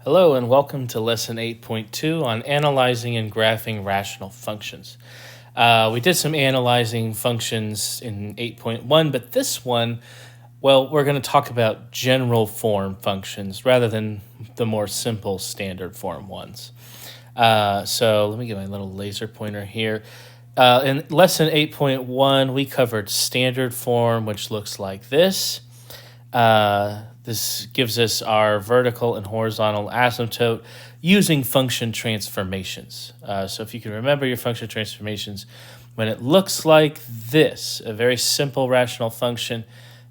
Hello and welcome to Lesson 8.2 on analyzing and graphing rational functions. We did some analyzing functions in 8.1, but this one, we're going to talk about general form functions rather than the more simple standard form ones. So let me get my little laser pointer here. In Lesson 8.1, we covered standard form, which looks like this. This gives us our vertical and horizontal asymptote using function transformations. So if you can remember your function transformations, when it looks like this, a very simple rational function,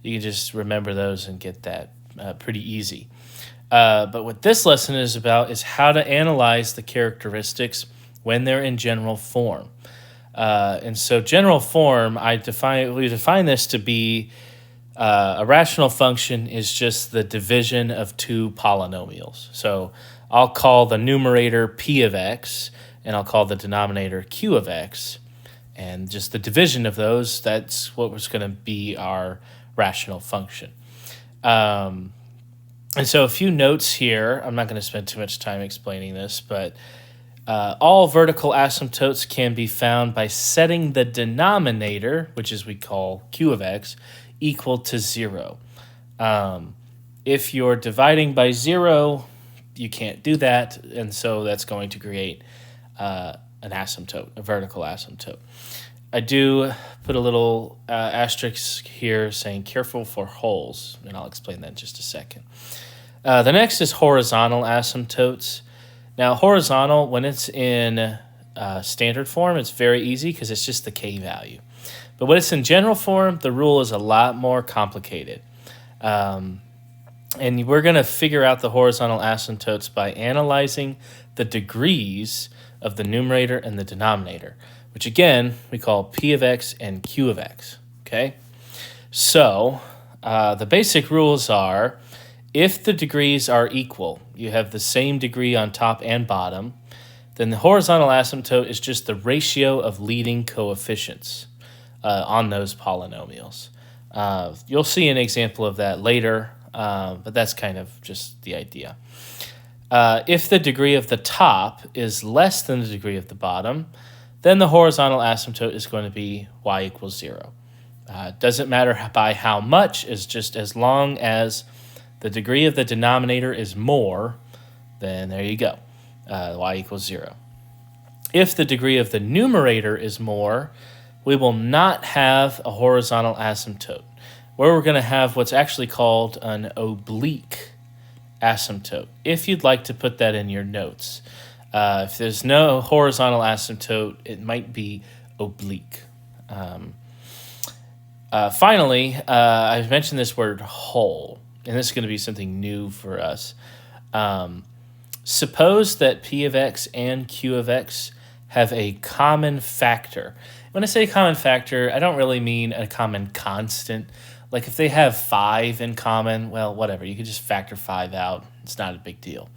you can just remember those and get that pretty easy. But what this lesson is about is how to analyze the characteristics when they're in general form. And so general form, we define this to be a rational function is just the division of two polynomials. So I'll call the numerator p of x, and I'll call the denominator q of x. And just the division of those, that's what was going to be our rational function. And so a few notes here. I'm not going to spend too much time explaining this, but all vertical asymptotes can be found by setting the denominator, which is we call q of x, equal to 0. If you're dividing by 0, you can't do that, and so that's going to create an asymptote, a vertical asymptote. I do put a little asterisk here saying careful for holes, and I'll explain that in just a second. The next is horizontal asymptotes. Now, horizontal, when it's in standard form, it's very easy because it's just the k value. But when it's in general form, the rule is a lot more complicated. And we're going to figure out the horizontal asymptotes by analyzing the degrees of the numerator and the denominator, which again, we call p of x and q of x, okay? So the basic rules are, if the degrees are equal, you have the same degree on top and bottom, then the horizontal asymptote is just the ratio of leading coefficients on those polynomials. You'll see an example of that later, but that's kind of just the idea. If the degree of the top is less than the degree of the bottom, then the horizontal asymptote is going to be y equals 0. Doesn't matter by how much, is just as long as the degree of the denominator is more, then there you go, y equals 0. If the degree of the numerator is more, we will not have a horizontal asymptote, where we're going to have what's actually called an oblique asymptote, if you'd like to put that in your notes. If there's no horizontal asymptote, it might be oblique. Finally, I've mentioned this word hole, and this is going to be something new for us. Suppose that p of x and q of x have a common factor. When I say common factor, I don't really mean a common constant. Like if they have 5 in common, well, whatever. You can just factor 5 out. It's not a big deal.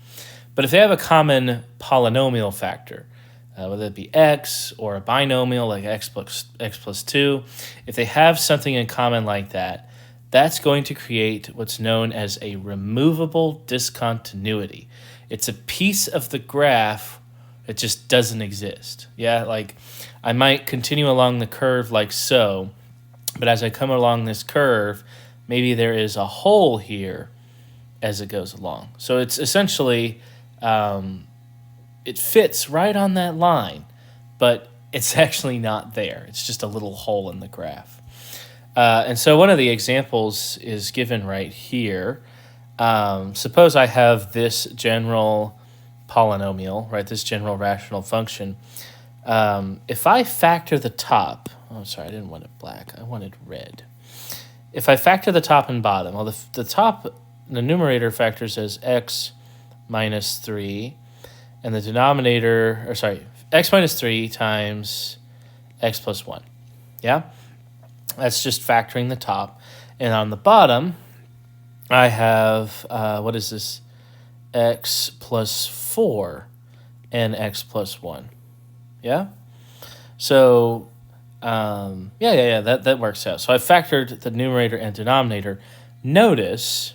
But if they have a common polynomial factor, whether it be x or a binomial like x plus 2, if they have something in common like that, that's going to create what's known as a removable discontinuity. It's a piece of the graph that just doesn't exist. Yeah, like I might continue along the curve like so, but as I come along this curve, maybe there is a hole here as it goes along. So it's essentially, it fits right on that line, but it's actually not there. It's just a little hole in the graph. And so one of the examples is given right here. Suppose I have this general polynomial, right, this general rational function. If I factor the top, oh, sorry, I didn't want it black. I wanted red. If I factor the top and bottom, well, the top, the numerator factors as x minus 3, and the denominator, or sorry, x minus 3 times x plus 1, yeah? That's just factoring the top. And on the bottom, I have, what is this? X plus 4 and x plus 1. Yeah? So, that works out. So I factored the numerator and denominator. Notice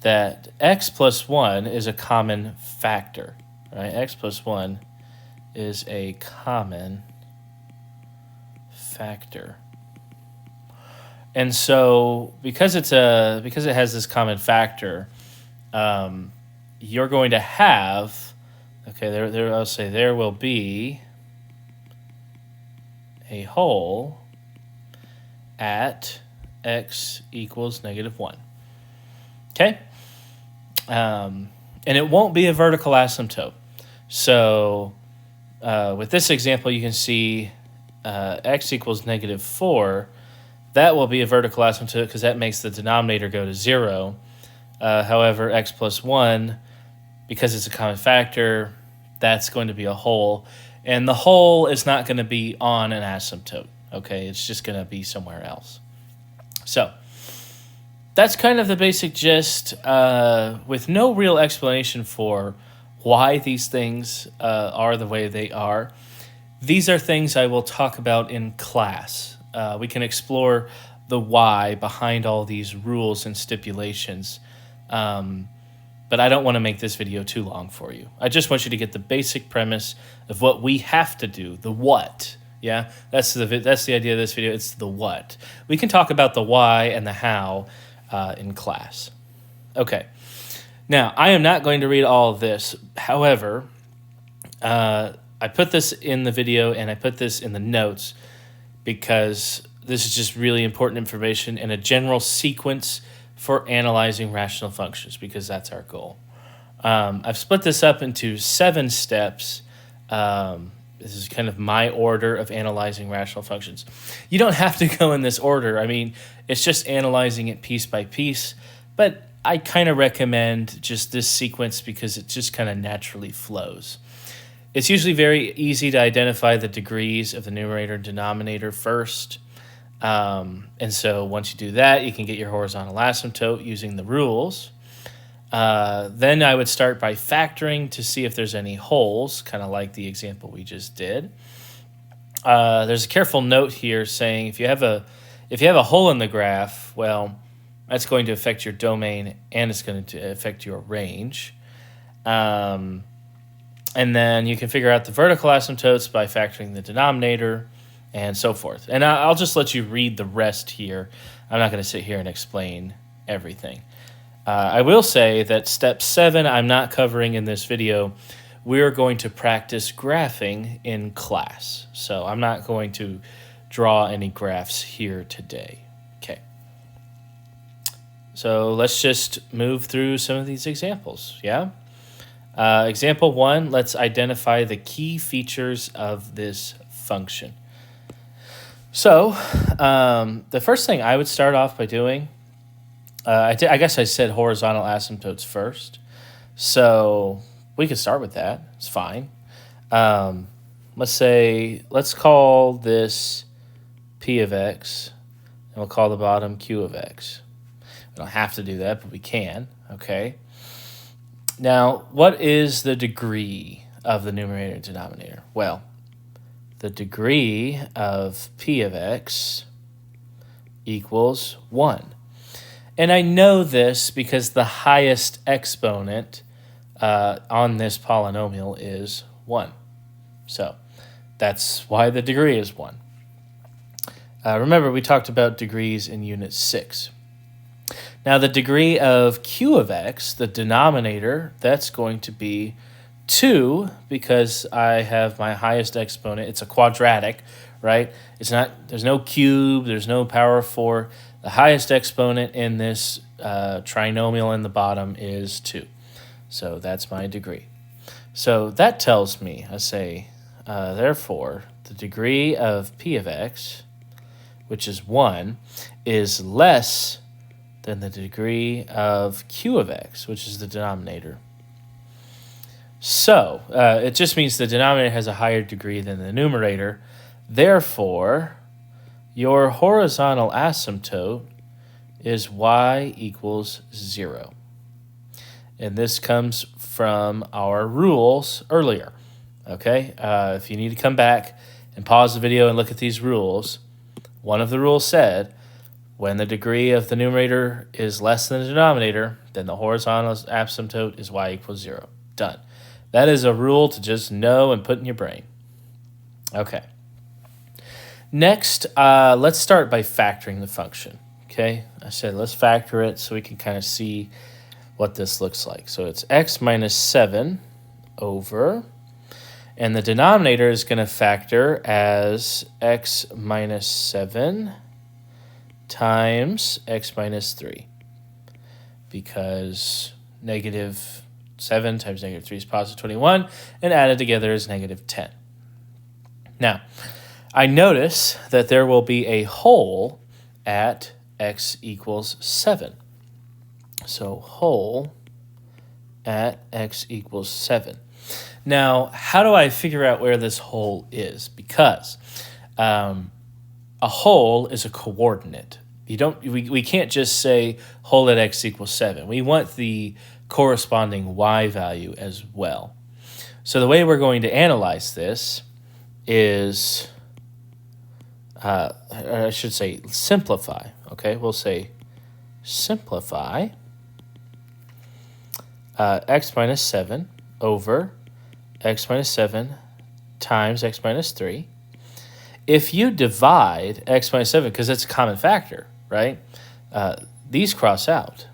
that x plus 1 is a common factor, right? X plus 1 is a common factor. And so because it has this common factor, you're going to have, okay, I'll say there will be a hole at x equals -1. Okay? And it won't be a vertical asymptote. So with this example, you can see x equals -4. That will be a vertical asymptote because that makes the denominator go to 0. However, x plus 1, because it's a common factor, that's going to be a hole. And the hole is not going to be on an asymptote. Okay, it's just going to be somewhere else. So that's kind of the basic gist, with no real explanation for why these things are the way they are. These are things I will talk about in class. We can explore the why behind all these rules and stipulations, but I don't want to make this video too long for you. I just want you to get the basic premise of what we have to do, the what. Yeah, that's the idea of this video. It's the what. We can talk about the why and the how in class. Okay. Now, I am not going to read all of this. However, I put this in the video and I put this in the notes because this is just really important information and a general sequence for analyzing rational functions, because that's our goal. I've split this up into 7 steps. This is kind of my order of analyzing rational functions. You don't have to go in this order. I mean, it's just analyzing it piece by piece, but I kind of recommend just this sequence because it just kind of naturally flows. It's usually very easy to identify the degrees of the numerator and denominator first. And so once you do that, you can get your horizontal asymptote using the rules. Then I would start by factoring to see if there's any holes, kind of like the example we just did. There's a careful note here saying if you have a hole in the graph, well, that's going to affect your domain and it's going to affect your range. And then you can figure out the vertical asymptotes by factoring the denominator and so forth. And I'll just let you read the rest here. I'm not going to sit here and explain everything. I will say that step 7 I'm not covering in this video. We're going to practice graphing in class. So I'm not going to draw any graphs here today. Okay. So let's just move through some of these examples, yeah? Example 1, let's identify the key features of this function. So the first thing I would start off by doing, I guess I said horizontal asymptotes first. So we could start with that. It's fine. Let's call this P of X, and we'll call the bottom Q of X. We don't have to do that, but we can, okay? Now, what is the degree of the numerator and denominator? Well, the degree of P of X equals 1. And I know this because the highest exponent on this polynomial is 1. So that's why the degree is 1. Remember, we talked about degrees in Unit 6. Now, the degree of Q of X, the denominator, that's going to be 2 because I have my highest exponent. It's a quadratic, right? There's no cube, there's no power of 4. The highest exponent in this trinomial in the bottom is 2. So that's my degree. So that tells me, I say, therefore, the degree of P of X, which is 1, is less than the degree of Q of X, which is the denominator. So it just means the denominator has a higher degree than the numerator. Therefore, your horizontal asymptote is y equals 0. And this comes from our rules earlier. Okay, if you need to come back and pause the video and look at these rules, one of the rules said When the degree of the numerator is less than the denominator, then the horizontal asymptote is y equals 0. Done. That is a rule to just know and put in your brain. Okay. Next, let's start by factoring the function. Okay, I said let's factor it so we can kind of see what this looks like. So it's x minus 7 over, and the denominator is going to factor as x minus 7 times x minus 3, because negative 7 times negative 3 is positive 21, and added together is negative 10. Now, I notice that there will be a whole at x equals 7. So whole at x equals 7. Now, how do I figure out where this whole is? Because a whole is a coordinate. We can't just say whole at x equals 7. We want the corresponding y value as well. So the way we're going to analyze this is, I should say simplify. Okay, we'll say simplify x minus 7 over x minus 7 times x minus 3. If you divide x minus 7, because it's a common factor, right? These cross out.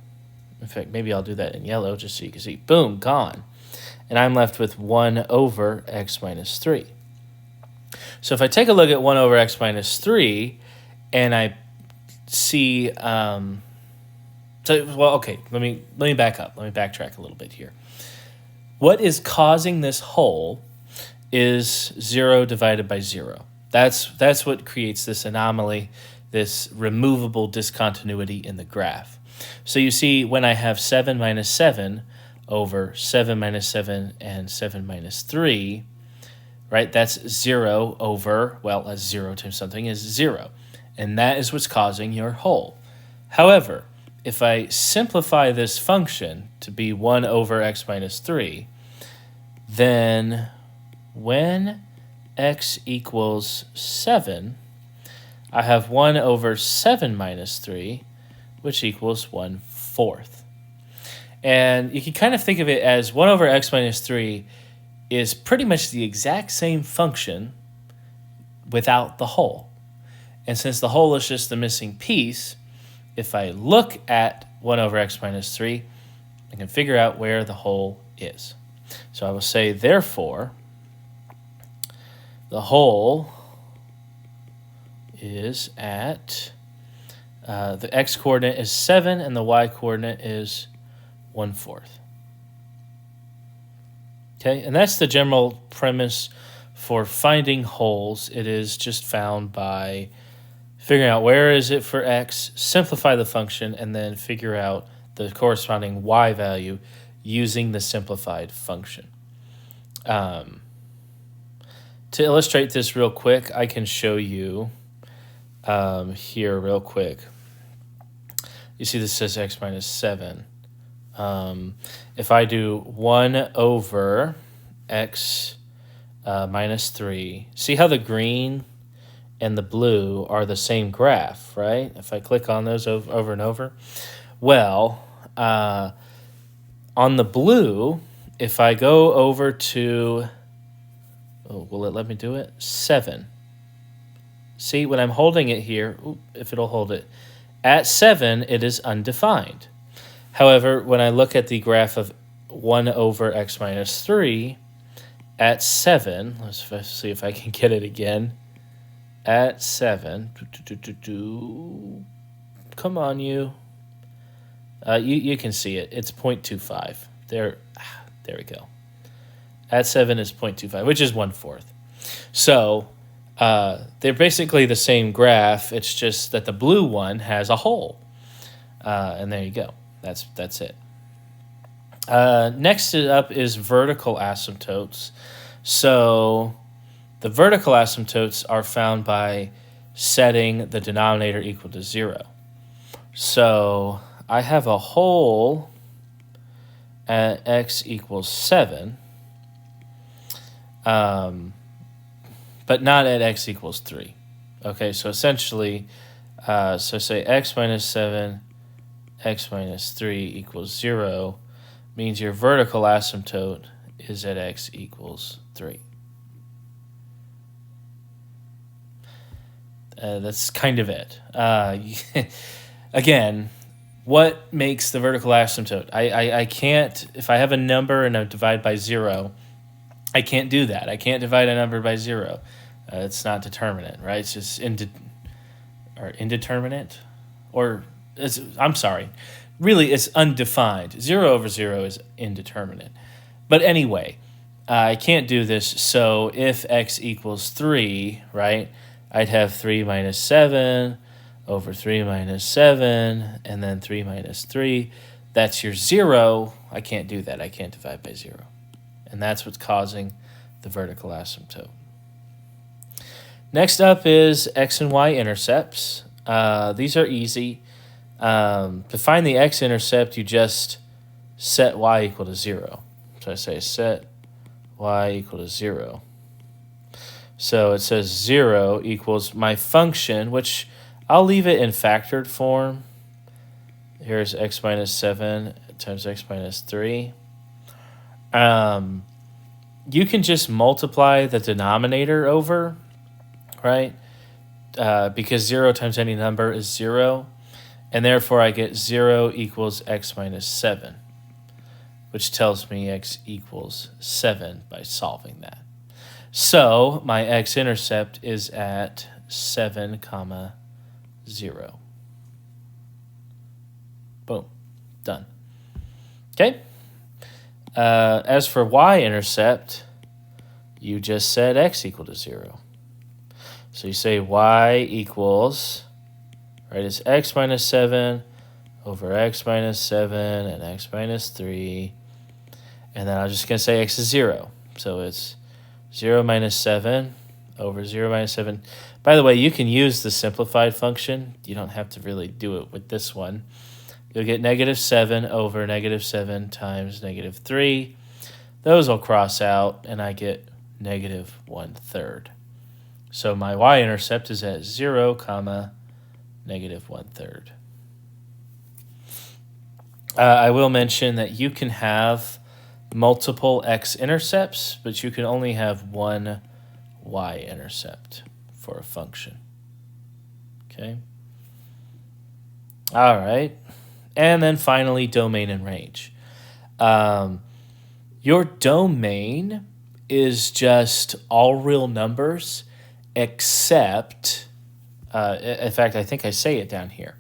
In fact, maybe I'll do that in yellow just so you can see. Boom, gone. And I'm left with 1 over x minus 3. So if I take a look at 1 over x minus 3, and I see, let me back up. Let me backtrack a little bit here. What is causing this whole is 0 divided by 0. That's what creates this anomaly, this removable discontinuity in the graph. So you see, when I have 7 minus 7 over 7 minus 7 and 7 minus 3, right, that's 0 over, well, as 0 times something is 0. And that is what's causing your whole. However, if I simplify this function to be 1 over x minus 3, then when x equals 7, I have 1 over 7 minus 3, which equals 1/4. And you can kind of think of it as 1 over x minus 3 is pretty much the exact same function without the whole. And since the whole is just the missing piece, if I look at 1 over x minus 3, I can figure out where the whole is. So I will say, therefore, the whole is at, the x-coordinate is 7 and the y-coordinate is 1/4. Okay, and that's the general premise for finding wholes. It is just found by figuring out where is it for x, simplify the function, and then figure out the corresponding y value using the simplified function. To illustrate this real quick, I can show you here real quick. You see this says x minus 7. If I do 1 over x minus 3, see how the green and the blue are the same graph, right? If I click on those over and over. Well, on the blue, if I go over to, will it let me do it? 7. See, when I'm holding it here, if it'll hold it, at 7, it is undefined. However, when I look at the graph of 1 over x minus 3, at 7, let's see if I can get it again. At 7, come on, you can see it. It's 0.25. There we go. At 7 is 0.25, which is 1/4. So they're basically the same graph. It's just that the blue one has a hole. And there you go. That's it. Next up is vertical asymptotes. So the vertical asymptotes are found by setting the denominator equal to 0. So I have a whole at x equals 7, but not at x equals 3. Okay, so essentially So say x minus 7, x minus 3 equals 0 means your vertical asymptote is at x equals 3. That's kind of it. Again, what makes the vertical asymptote? I can't, if I have a number and I divide by 0, I can't do that. I can't divide a number by 0. It's not determinate, right? It's just indeterminate? I'm sorry. Really, it's undefined. 0 over 0 is indeterminate. But anyway, I can't do this, so if x equals 3, right, I'd have 3 minus 7 over 3 minus 7, and then 3 minus 3. That's your 0. I can't do that. I can't divide by 0. And that's what's causing the vertical asymptote. Next up is x and y intercepts. These are easy. To find the x-intercept, you just set y equal to 0. So I say set y equal to 0. So it says 0 equals my function, which I'll leave it in factored form. Here's x minus 7 times x minus 3. You can just multiply the denominator over, right? Because 0 times any number is 0. And therefore, I get 0 equals x minus 7, which tells me x equals 7 by solving that. So my x-intercept is at 7, 0. Boom. Done. Okay? As for y-intercept, you just set x equal to 0. So you say y equals... right, it's x minus 7 over x minus 7 and x minus 3. And then I'm just going to say x is 0. So it's 0 minus 7 over 0 minus 7. By the way, you can use the simplified function. You don't have to really do it with this one. You'll get negative 7 over negative 7 times negative 3. Those will cross out, and I get negative 1/3. So my y-intercept is at 0, negative 1/3. I will mention that you can have multiple x-intercepts, but you can only have one y-intercept for a function. Okay? All right. And then finally, domain and range. Your domain is just all real numbers except... in fact, I think I say it down here.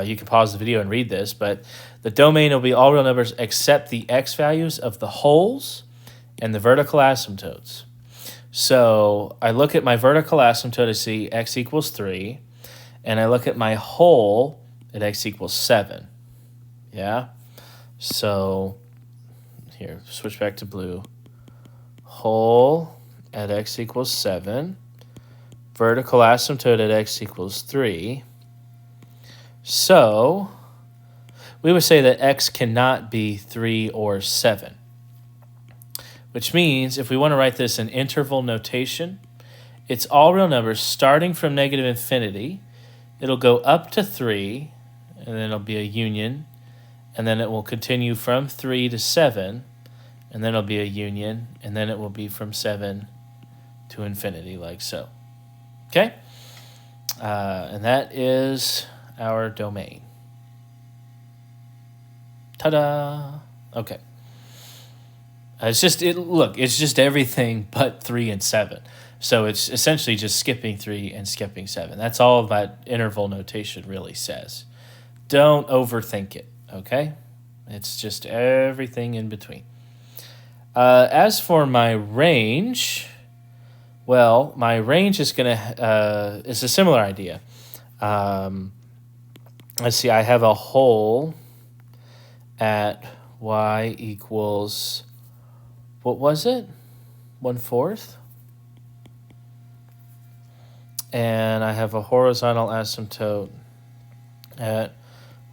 You can pause the video and read this, but the domain will be all real numbers except the x values of the wholes and the vertical asymptotes. So I look at my vertical asymptote to see x equals 3, and I look at my whole at x equals 7. Yeah? So here, switch back to blue. Whole at x equals 7. Vertical asymptote at x equals 3. So we would say that x cannot be 3 or 7. Which means if we want to write this in interval notation, it's all real numbers starting from negative infinity. It'll go up to 3, and then it'll be a union. And then it will continue from 3 to 7, and then it'll be a union. And then it will be from 7 to infinity, like so. Okay? And that is our domain. Ta-da! Okay. It's just everything but 3 and 7. So it's essentially just skipping 3 and skipping 7. That's all that interval notation really says. Don't overthink it, okay? It's just everything in between. As for my range... well, my range is it's a similar idea. Let's see, I have a whole at y equals, what was it? 1/4? And I have a horizontal asymptote at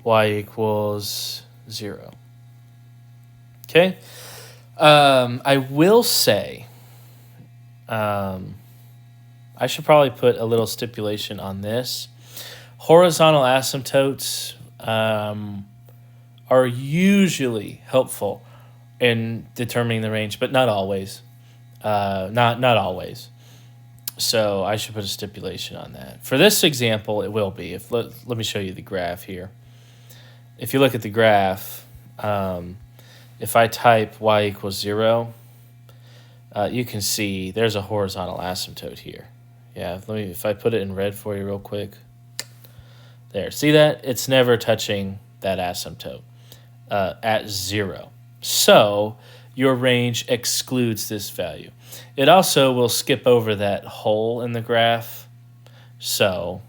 y equals 0. Okay? I will say... I should probably put a little stipulation on this. Horizontal asymptotes are usually helpful in determining the range, but not always. Not always. So I should put a stipulation on that. For this example, it will be. Let me show you the graph here. If you look at the graph, if I type y equals 0, you can see there's a horizontal asymptote here. Yeah, if I put it in red for you real quick. There, see that? It's never touching that asymptote at 0. So your range excludes this value. It also will skip over that hole in the graph. So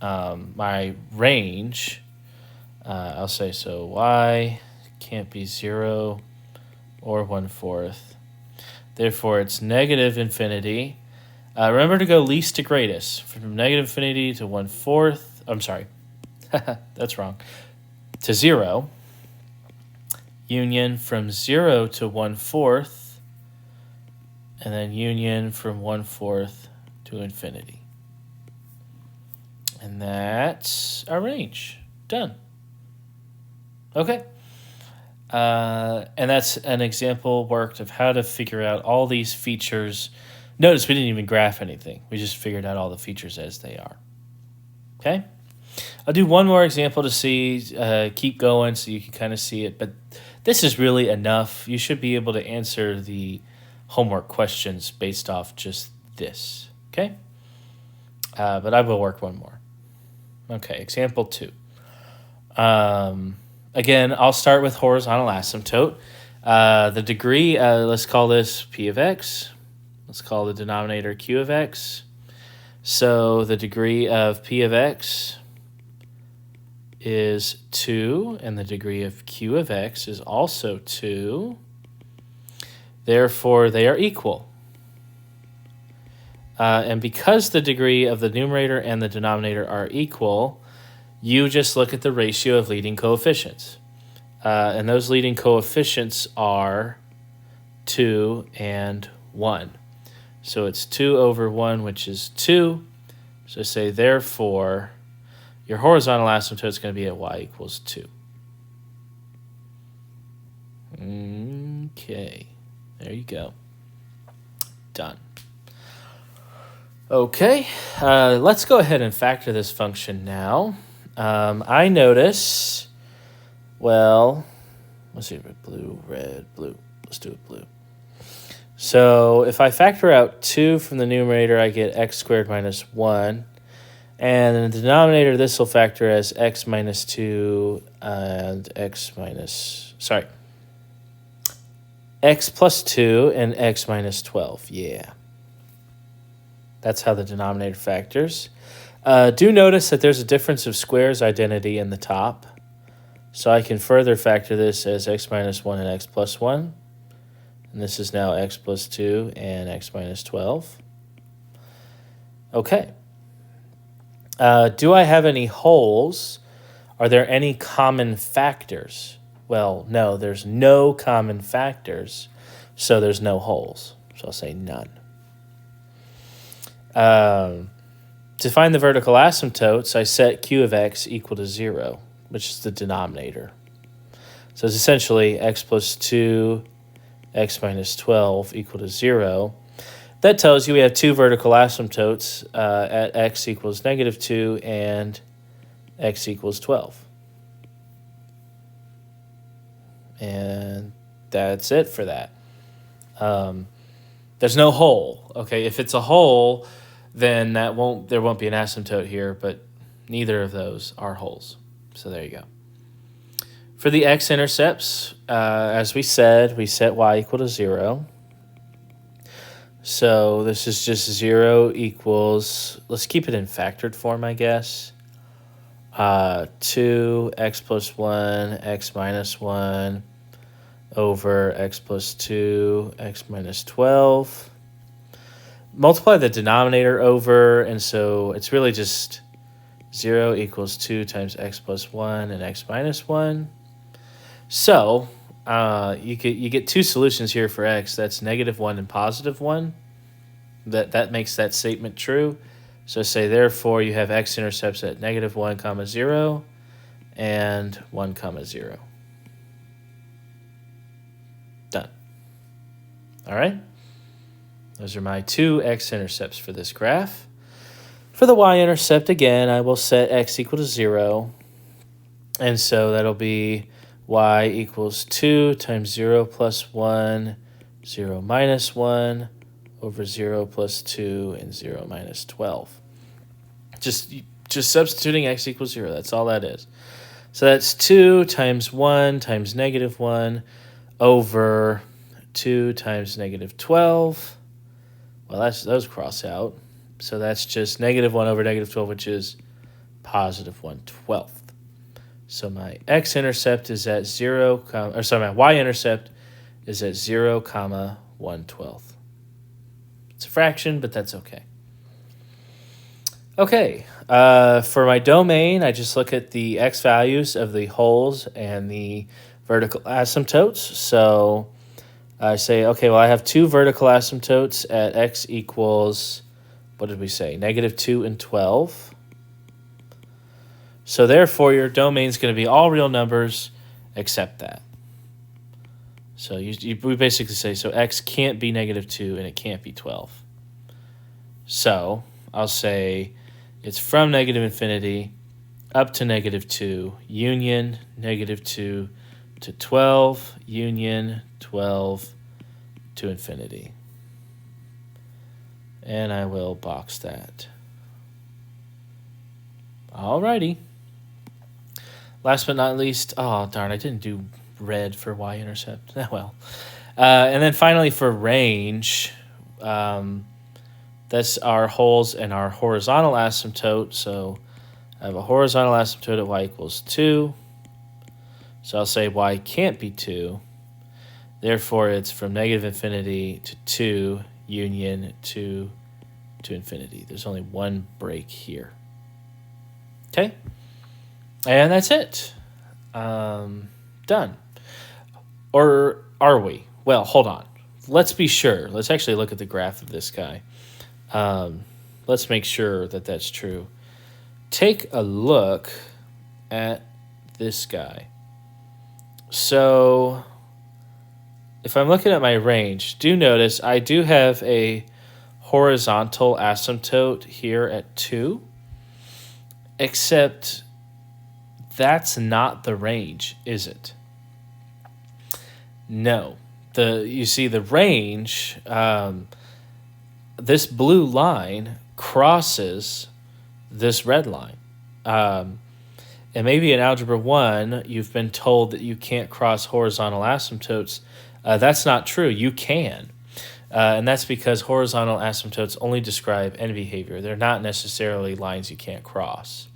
my range, I'll say so y can't be 0 or 1/4. Therefore, it's negative infinity. Remember to go least to greatest. From negative infinity to 1/4. I'm sorry. That's wrong. To 0. Union from 0 to 1/4. And then union from 1/4 to infinity. And that's our range. Done. Okay. And that's an example worked of how to figure out all these features. Notice we didn't even graph anything. We just figured out all the features as they are. Okay? I'll do one more example to see, keep going so you can kind of see it. But this is really enough. You should be able to answer the homework questions based off just this. Okay? But I will work one more. Okay, example 2. Again, I'll start with horizontal asymptote. The degree, let's call this P of x. Let's call the denominator Q of x. So the degree of P of x is 2, and the degree of Q of x is also 2. Therefore, they are equal. And because the degree of the numerator and the denominator are equal, you just look at the ratio of leading coefficients. And those leading coefficients are 2 and 1. So it's 2 over 1, which is 2. So say, therefore, your horizontal asymptote is going to be at y equals 2. Okay. There you go. Done. Okay. Let's go ahead and factor this function now. I notice, well, let's see, blue, red, blue. Let's do it blue. So if I factor out 2 from the numerator, I get x squared minus 1. And in the denominator, this will factor as x minus 2 and x plus 2 and x minus 12. Yeah. That's how the denominator factors. Do notice that there's a difference of squares identity in the top. So I can further factor this as x minus 1 and x plus 1. And this is now x plus 2 and x minus 12. Okay. Do I have any holes? Are there any common factors? Well, no, there's no common factors, so there's no holes. So I'll say none. To find the vertical asymptotes, I set q of x equal to 0, which is the denominator. So it's essentially x plus 2, x minus 12 equal to 0. That tells you we have two vertical asymptotes at x equals negative 2 and x equals 12. And that's it for that. There's no hole. Okay, if it's a hole, then there won't be an asymptote here, but neither of those are holes. So there you go. For the x-intercepts, as we said, we set y equal to 0. So this is just 0 equals, let's keep it in factored form, I guess. 2 x plus 1, x minus 1 over x plus 2, x minus 12. Multiply the denominator over, and so it's really just 0 equals 2 times x plus 1 and x minus 1. So you get two solutions here for x. That's negative 1 and positive 1. That makes that statement true. So say, therefore, you have x-intercepts at negative 1, comma 0 and 1, comma 0. Done. All right? Those are my two x-intercepts for this graph. For the y-intercept, again, I will set x equal to 0. And so that'll be y equals 2 times 0 plus 1, 0 minus 1, over 0 plus 2, and 0 minus 12. Just substituting x equals 0. That's all that is. So that's 2 times 1 times negative 1 over 2 times negative 12. Well, those cross out. So that's just negative 1 over negative 12, which is positive 1/12. So my x-intercept is at 0, my y-intercept is at 0, comma 1/12. It's a fraction, but that's okay. Okay, for my domain, I just look at the x values of the holes and the vertical asymptotes. So I say, okay, well, I have two vertical asymptotes at x equals, what did we say, negative 2 and 12. So therefore, your domain is going to be all real numbers except that. So we basically say, so x can't be negative 2 and it can't be 12. So I'll say it's from negative infinity up to negative 2, union negative 2 to 12, union 12 to infinity. And I will box that. Alrighty. Last but not least, oh darn, I didn't do red for y-intercept. Well. And then finally for range, that's our holes and our horizontal asymptote. So I have a horizontal asymptote at y equals 2. So I'll say y can't be 2. Therefore, it's from negative infinity to 2, union 2 to infinity. There's only one break here. Okay? And that's it. Done. Or are we? Well, hold on. Let's be sure. Let's actually look at the graph of this guy. Let's make sure that that's true. Take a look at this guy. So if I'm looking at my range, do notice I do have a horizontal asymptote here at 2, except that's not the range, is it? No. You see the range, this blue line crosses this red line. And maybe in Algebra 1, you've been told that you can't cross horizontal asymptotes. That's not true. You can. And that's because horizontal asymptotes only describe end behavior. They're not necessarily lines you can't cross.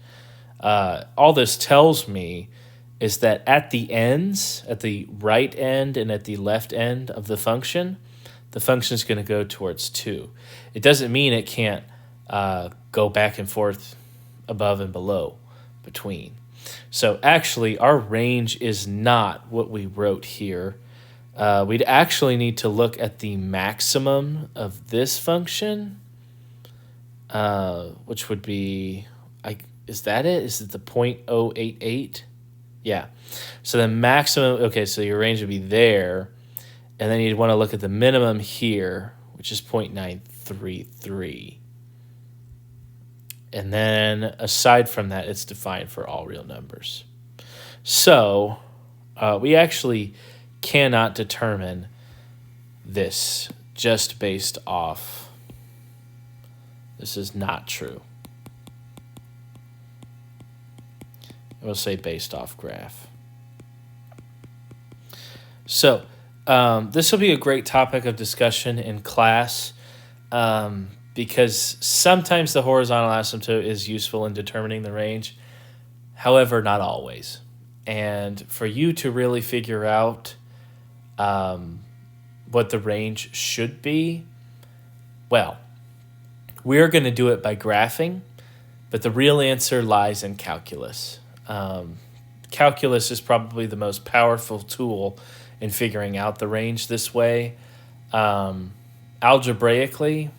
All this tells me is that at the ends, at the right end and at the left end of the function is going to go towards 2. It doesn't mean it can't go back and forth above and below between. So actually, our range is not what we wrote here. We'd actually need to look at the maximum of this function, which would be, is that it? Is it the 0.088? Yeah. So the maximum, okay, so your range would be there. And then you'd want to look at the minimum here, which is 0.933. And then aside from that, it's defined for all real numbers. So we actually cannot determine this just based off. This is not true. We'll say based off graph. So this will be a great topic of discussion in class because sometimes the horizontal asymptote is useful in determining the range. However, not always. And for you to really figure out what the range should be, well, we're going to do it by graphing, but the real answer lies in calculus. Calculus is probably the most powerful tool in figuring out the range this way. Algebraically,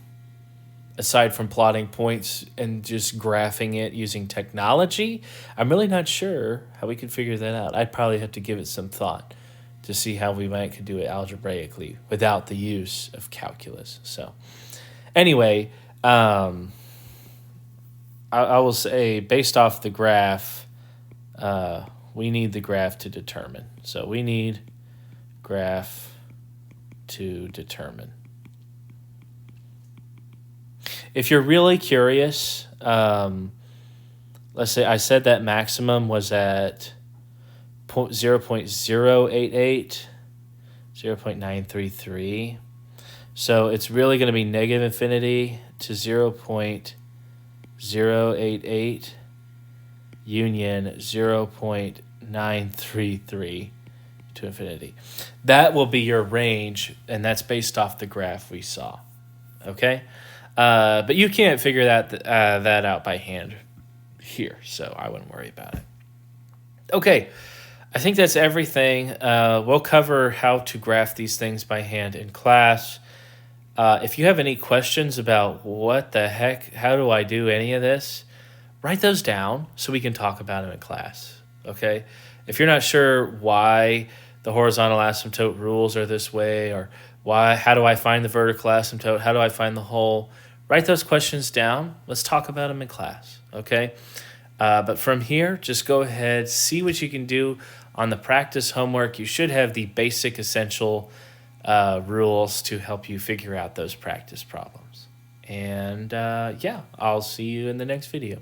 aside from plotting points and just graphing it using technology, I'm really not sure how we could figure that out. I'd probably have to give it some thought to see how we might could do it algebraically without the use of calculus. So anyway, I will say based off the graph, we need the graph to determine. So we need graph to determine. If you're really curious, let's say I said that maximum was at 0.088, 0.933. So it's really going to be negative infinity to 0.088 union 0.933 to infinity. That will be your range, and that's based off the graph we saw. Okay? But you can't figure that out by hand here, so I wouldn't worry about it. Okay, I think that's everything. We'll cover how to graph these things by hand in class. If you have any questions about what the heck, how do I do any of this, write those down so we can talk about them in class, okay? If you're not sure why the horizontal asymptote rules are this way, or how do I find the vertical asymptote, how do I find the whole, write those questions down. Let's talk about them in class, okay? But from here, just go ahead, see what you can do on the practice homework. You should have the basic essential rules to help you figure out those practice problems. And yeah, I'll see you in the next video.